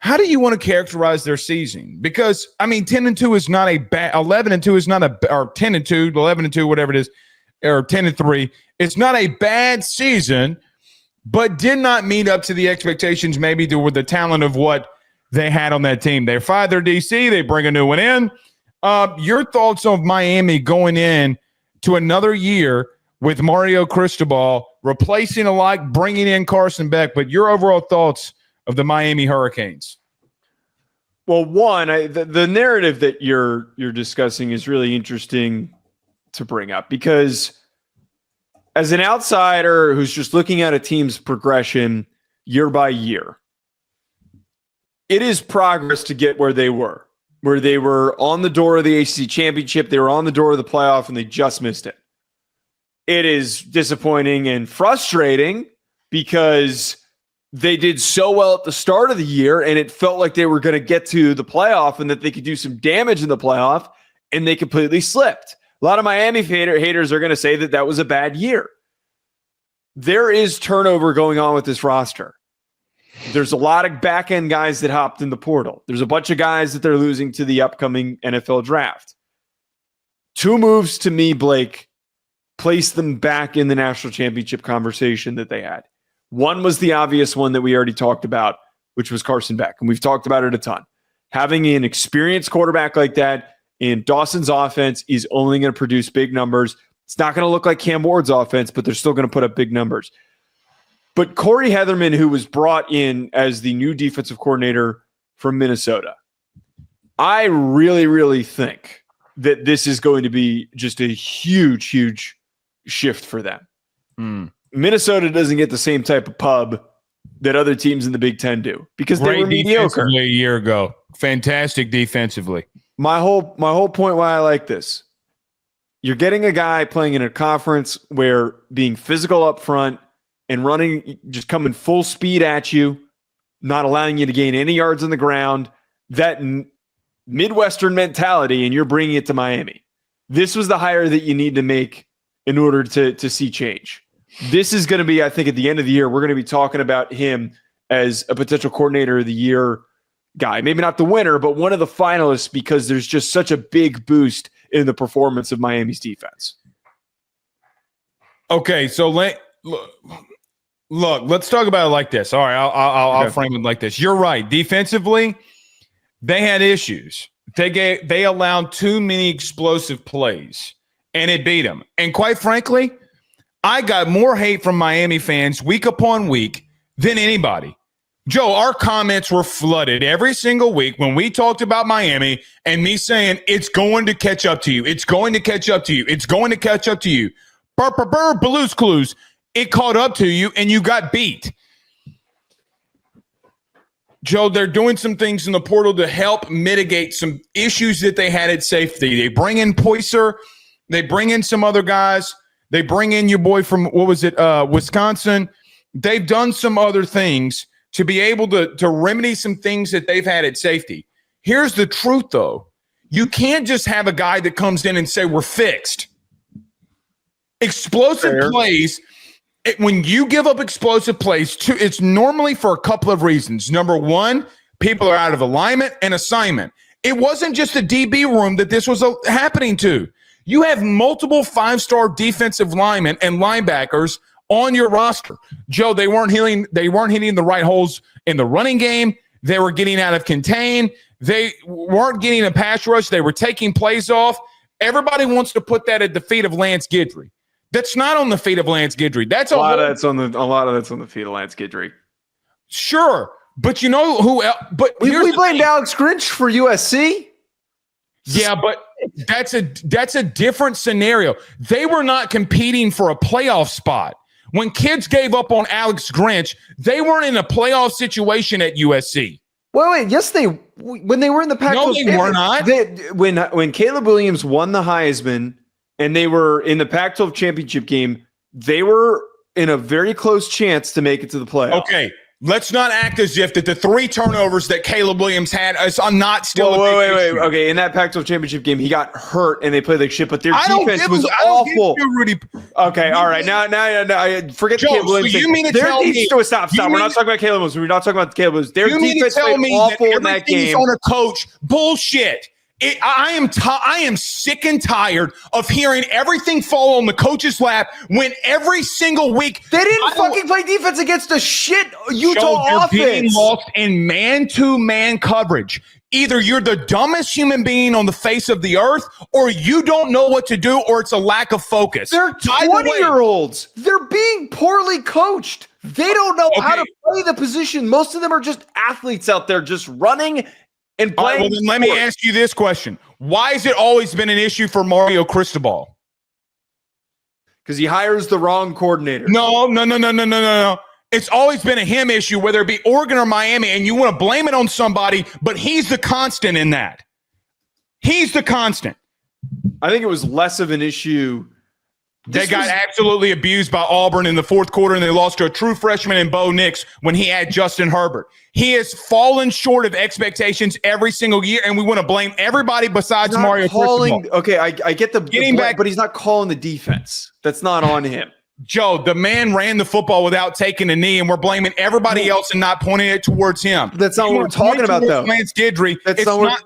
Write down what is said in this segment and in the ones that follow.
how do you want to characterize their season? Because, I mean, 10-2 is not a bad – 11-2 is not a – or 10-2, 11-2, whatever it is, or 10-3. It's not a bad season, but did not meet up to the expectations maybe with the talent of what they had on that team. They fired their DC. They bring a new one in. Your thoughts on Miami going in to another year with Mario Cristobal replacing a lot, bringing in Carson Beck, but your overall thoughts of the Miami Hurricanes? Well, one, the narrative that you're discussing is really interesting to bring up because as an outsider who's just looking at a team's progression year by year, it is progress to get where they were on the door of the ACC championship. They were on the door of the playoff and they just missed it. It is disappointing and frustrating because they did so well at the start of the year and it felt like they were going to get to the playoff and that they could do some damage in the playoff and they completely slipped. A lot of Miami haters are going to say that that was a bad year. There is turnover going on with this roster. There's a lot of back-end guys that hopped in the portal. There's a bunch of guys that they're losing to the upcoming NFL draft. Two moves to me, Blake, place them back in the national championship conversation that they had. One was the obvious one that we already talked about, which was Carson Beck, and we've talked about it a ton. Having an experienced quarterback like that in Dawson's offense is only going to produce big numbers. It's not going to look like Cam Ward's offense, but they're still going to put up big numbers. But Corey Heatherman, who was brought in as the new defensive coordinator from Minnesota, I really, really think that this is going to be just a huge, huge shift for them. Minnesota doesn't get the same type of pub that other teams in the Big Ten do because they were mediocre a year ago. Fantastic defensively. My whole point why I like this, you're getting a guy playing in a conference where being physical up front and running, just coming full speed at you, not allowing you to gain any yards on the ground, that Midwestern mentality, and you're bringing it to Miami. This was the hire that you need to make in order to see change. This is going to be, I think, at the end of the year, we're going to be talking about him as a potential coordinator of the year guy. Maybe not the winner, but one of the finalists because there's just such a big boost in the performance of Miami's defense. Okay, so look, let's talk about it like this. All right, I'll frame it like this. You're right. Defensively, they had issues. They allowed too many explosive plays, and it beat them. And quite frankly, I got more hate from Miami fans week upon week than anybody. Joe, our comments were flooded every single week when we talked about Miami and me saying, it's going to catch up to you. It's going to catch up to you. It's going to catch up to you. Blues Clues. It caught up to you and you got beat. Joe, they're doing some things in the portal to help mitigate some issues that they had at safety. They bring in Poyser. They bring in some other guys. They bring in your boy from, Wisconsin. They've done some other things to be able to remedy some things that they've had at safety. Here's the truth, though. You can't just have a guy that comes in and say, we're fixed. Explosive plays, when you give up explosive plays, it's normally for a couple of reasons. Number one, people are out of alignment and assignment. It wasn't just the DB room that this was happening to. You have multiple five-star defensive linemen and linebackers on your roster. Joe, they weren't hitting the right holes in the running game. They were getting out of contain. They weren't getting a pass rush. They were taking plays off. Everybody wants to put that at the feet of Lance Guidry. That's not on the feet of Lance Guidry. That's a lot of that's on the feet of Lance Guidry. Sure, but you know who else? But we blamed Alex Grinch for USC. Yeah, but that's a different scenario. They were not competing for a playoff spot. When kids gave up on Alex Grinch, they weren't in a playoff situation at USC. Wait, yes, when they were in the Pac-12. No, they were not. When Caleb Williams won the Heisman and they were in the Pac-12 championship game, they were in a very close chance to make it to the playoff. Okay, Let's not act as if that the 3 turnovers that Caleb Williams had is not still a big wait. issue. Okay, in that Pac-12 championship game, he got hurt and they played like shit, but their I don't defense give was a- I don't give awful. you, Rudy. Okay, all right. Now, forget Joe, the Caleb Williams so you thing. mean to Their tell me- stop. you We're mean- not talking about Caleb Williams. We're not talking about Caleb Williams. Their You mean to defense tell played me awful that in that everything's game. on a coach? Bullshit. I am sick and tired of hearing everything fall on the coach's lap when every single week They didn't fucking play defense against the shit Utah Joe, you're being offense. lost in man-to-man coverage. Either you're the dumbest human being on the face of the earth, or you don't know what to do, or it's a lack of focus. They're By the way- 20-year-olds. They're being poorly coached. They don't know how to Okay. play the position. Most of them are just athletes out there just running and All right, playing. well, then let me sports. ask you this question. Why has it always been an issue for Mario Cristobal? Because he hires the wrong coordinator. No. It's always been a him issue, whether it be Oregon or Miami, and you want to blame it on somebody, but he's the constant in that. He's the constant. I think it was less of an issue. They got absolutely abused by Auburn in the fourth quarter, and they lost to a true freshman in Bo Nix when he had Justin Herbert. He has fallen short of expectations every single year, and we want to blame everybody besides Mario Cristobal. Okay, I get the Getting back- but he's not calling the defense. That's not on him. Joe, the man ran the football without taking a knee, and we're blaming everybody else and not pointing it towards him. That's not You what we're want to talking point about, towards though. Lance Guidry. That's It's not what.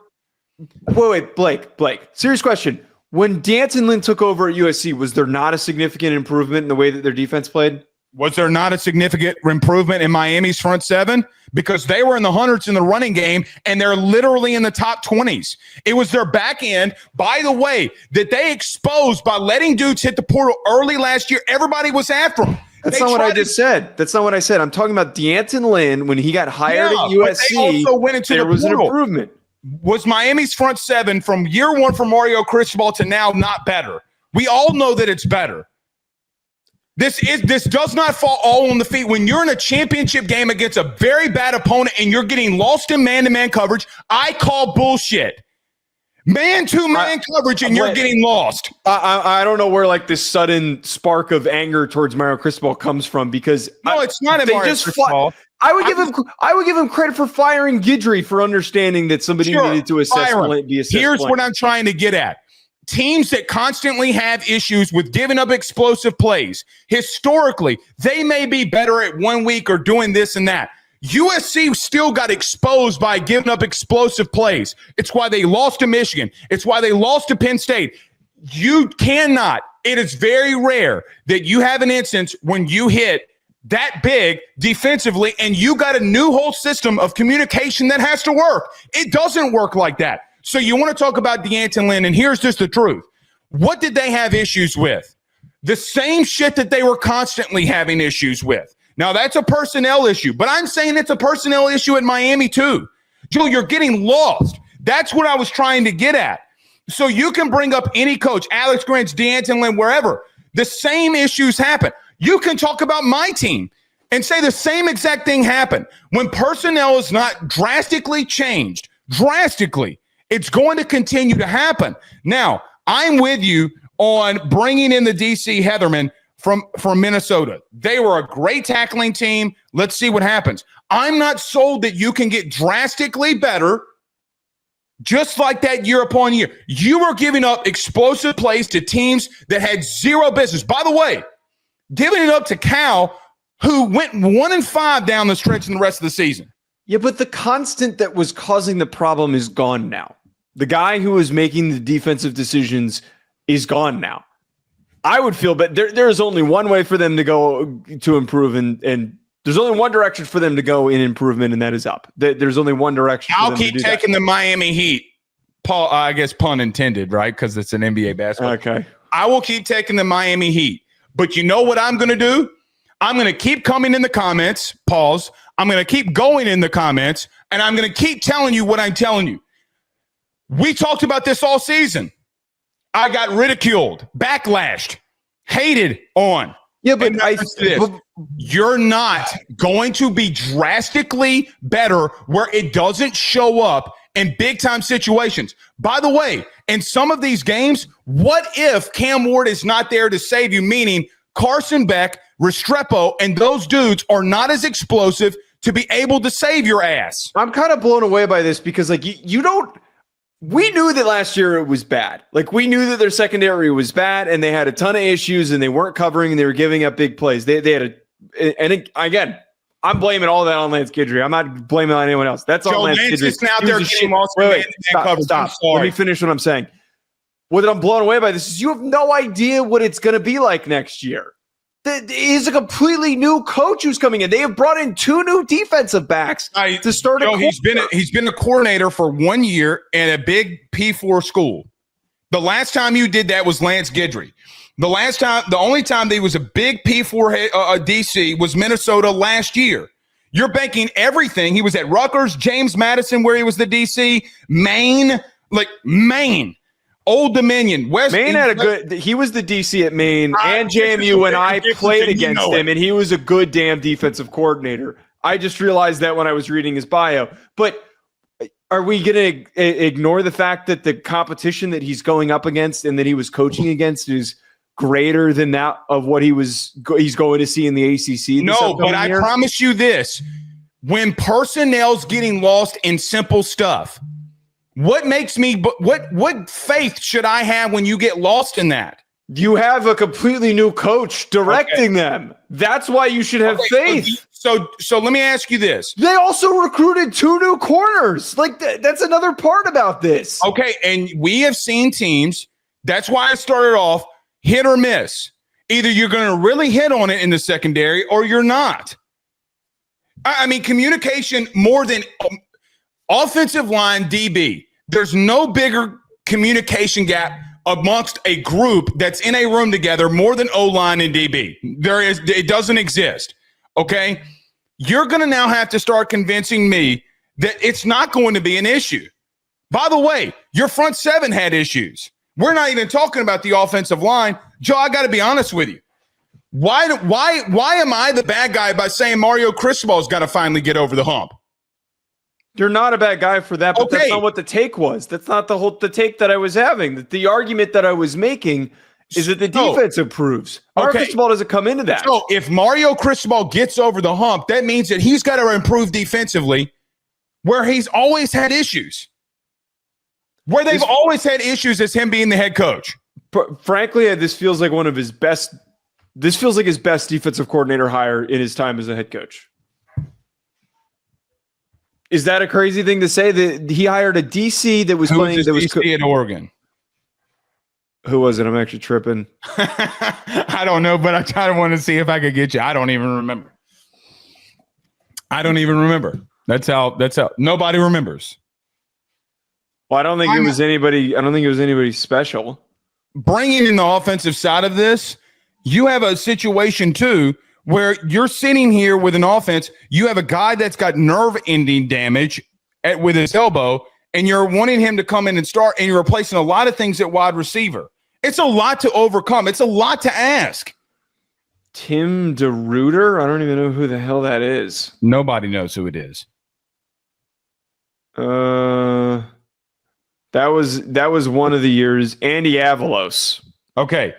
Wait, Blake. Serious question. When D'Anton Lynn took over at USC, was there not a significant improvement in the way that their defense played? Was there not a significant improvement in Miami's front seven? Because they were in the hundreds in the running game, and they're literally in the top 20s. It was their back end, by the way, that they exposed by letting dudes hit the portal early last year. Everybody was after them. That's They not what I tried to- just said. That's not what I said. I'm talking about D'Anton Lynn when he got hired Yeah, at USC. but they also went into there the was an portal. improvement. Was Miami's front seven from year one for Mario Cristobal to now not better? We all know that it's better. This does not fall all on the feet. When you're in a championship game against a very bad opponent and you're getting lost in man-to-man coverage, I call bullshit. Man-to-man coverage and you're getting lost. I don't know where like this sudden spark of anger towards Mario Cristobal comes from because No, it's not a they Mario just Cristobal. I would give him credit for firing Guidry for understanding that somebody Sure, needed to assess. Here's what I'm trying to get at. Teams that constantly have issues with giving up explosive plays, historically, they may be better at 1 week or doing this and that. USC still got exposed by giving up explosive plays. It's why they lost to Michigan. It's why they lost to Penn State. You cannot, it is very rare that you have an instance when you hit that big defensively and you got a new whole system of communication that has to work. It doesn't work like that. So you want to talk about D'Anton Lynn, and here's just the truth. What did they have issues with? The same shit that they were constantly having issues with. Now, that's a personnel issue, but I'm saying it's a personnel issue at Miami too. Joe, you're getting lost. That's what I was trying to get at. So you can bring up any coach, Alex Grinch, D'Anton Lynn, wherever. The same issues happen. You can talk about my team and say the same exact thing happened. When personnel is not drastically changed, it's going to continue to happen. Now, I'm with you on bringing in the DC Heatherman from Minnesota. They were a great tackling team. Let's see what happens. I'm not sold that you can get drastically better just like that year upon year. You were giving up explosive plays to teams that had zero business. By the way, giving it up to Cal, who went 1-5 down the stretch in the rest of the season. Yeah, but the constant that was causing the problem is gone now. The guy who was making the defensive decisions is gone now. I would feel, but there is only one way for them to go to improve, and there's only one direction for them to go in improvement, and that is up. There's only one direction. I'll keep taking the Miami Heat. Paul, I guess pun intended, right? Because it's an NBA basketball. Okay. I will keep taking the Miami Heat. But you know what I'm going to do? I'm going to keep coming in the comments, pause. I'm going to keep going in the comments, and I'm going to keep telling you what I'm telling you. We talked about this all season. I got ridiculed, backlashed, hated on. Yeah, but You're not going to be drastically better where it doesn't show up in big-time situations. By the way, in some of these games, what if Cam Ward is not there to save you, meaning Carson Beck, Restrepo, and those dudes are not as explosive to be able to save your ass. I'm kind of blown away by this because, like, you don't. We knew that last year it was bad. Like, we knew that their secondary was bad, and they had a ton of issues, and they weren't covering, and they were giving up big plays. They had again, I'm blaming all that on Lance Guidry. I'm not blaming on anyone else. That's all Lance Guidry. Just out there getting lost. Stop. Let me finish what I'm saying. What I'm blown away by this is you have no idea what it's going to be like next year. He's a completely new coach who's coming in. They have brought in 2 new defensive backs to start. He's been a coordinator for 1 year in a big P4 school. The last time you did that was Lance Guidry. The only time there was a big P4 DC was Minnesota last year. You're banking everything. He was at Rutgers, James Madison, where he was the DC, Maine. Old Dominion, West. Maine had a good. He was the DC at Maine and JMU when I played against him, and he was a good damn defensive coordinator. I just realized that when I was reading his bio. But are we going to ignore the fact that the competition that he's going up against and that he was coaching against is greater than that of what he's going to see in the ACC? No, but I promise you this: when personnel's getting lost in simple stuff. What faith should I have when you get lost in that? You have a completely new coach directing them. That's why you should have faith. So let me ask you this. They also recruited 2 new corners. Like that's another part about this. Okay, and we have seen teams, that's why I started off hit or miss. Either you're going to really hit on it in the secondary or you're not. I mean, communication more than offensive line DB. There's no bigger communication gap amongst a group that's in a room together more than O-line and DB. It doesn't exist. Okay? You're going to now have to start convincing me that it's not going to be an issue. By the way, your front 7 had issues. We're not even talking about the offensive line. Joe, I got to be honest with you. Why am I the bad guy by saying Mario Cristobal's got to finally get over the hump? You're not a bad guy for that, but that's not what the take was. That's not the take that I was having. The argument that I was making is that the defense improves. Mario Cristobal doesn't come into that. So if Mario Cristobal gets over the hump, that means that he's got to improve defensively where he's always had issues. Where they've always had issues as him being the head coach. Frankly, this feels like one of his best. This feels like his best defensive coordinator hire in his time as a head coach. Is that a crazy thing to say? That he hired a DC that was playing? That was DC at Oregon. Who was it? I'm actually tripping. I don't know, but I kind of want to see if I could get you. I don't even remember. That's how. Nobody remembers. Well, I don't think it was anybody special. Bringing in the offensive side of this, you have a situation too where you're sitting here with an offense. You have a guy that's got nerve ending damage with his elbow, and you're wanting him to come in and start, and you're replacing a lot of things at wide receiver. It's a lot to overcome. It's a lot to ask. Tim DeRuyter? I don't even know who the hell that is. Nobody knows who it is. That was one of the years. Andy Avalos. Okay.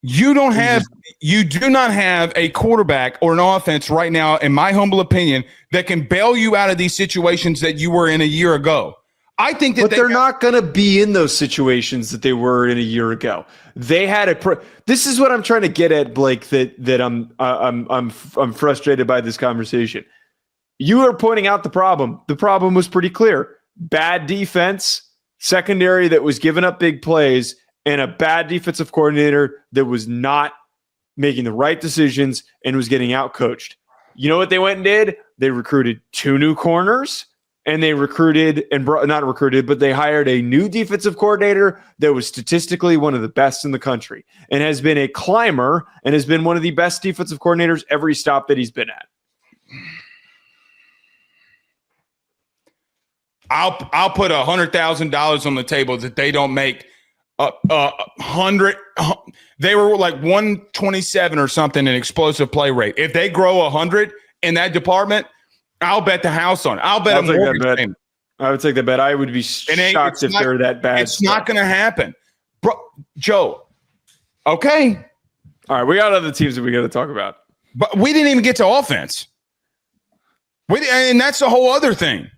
You do not have a quarterback or an offense right now, in my humble opinion, that can bail you out of these situations that you were in a year ago. I think that they're not going to be in those situations that they were in a year ago. They had this is what I'm trying to get at, Blake. That I'm frustrated by this conversation. You are pointing out the problem. The problem was pretty clear. Bad defense, secondary that was giving up big plays, and a bad defensive coordinator that was not making the right decisions and was getting outcoached. You know what they went and did? They recruited 2 new corners, and they they hired a new defensive coordinator that was statistically one of the best in the country and has been a climber and has been one of the best defensive coordinators every stop that he's been at. I'll put $100,000 on the table that they don't make 100. They were like 127 or something in explosive play rate. If they grow 100 in that department, I'll bet the house on it. I would take that bet. I would be shocked if they're that bad. It's not going to happen, bro. Joe. Okay. All right, we got other teams that we got to talk about. But we didn't even get to offense. And that's the whole other thing.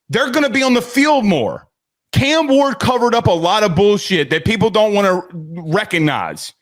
They're going to be on the field more. Cam Ward covered up a lot of bullshit that people don't want to recognize.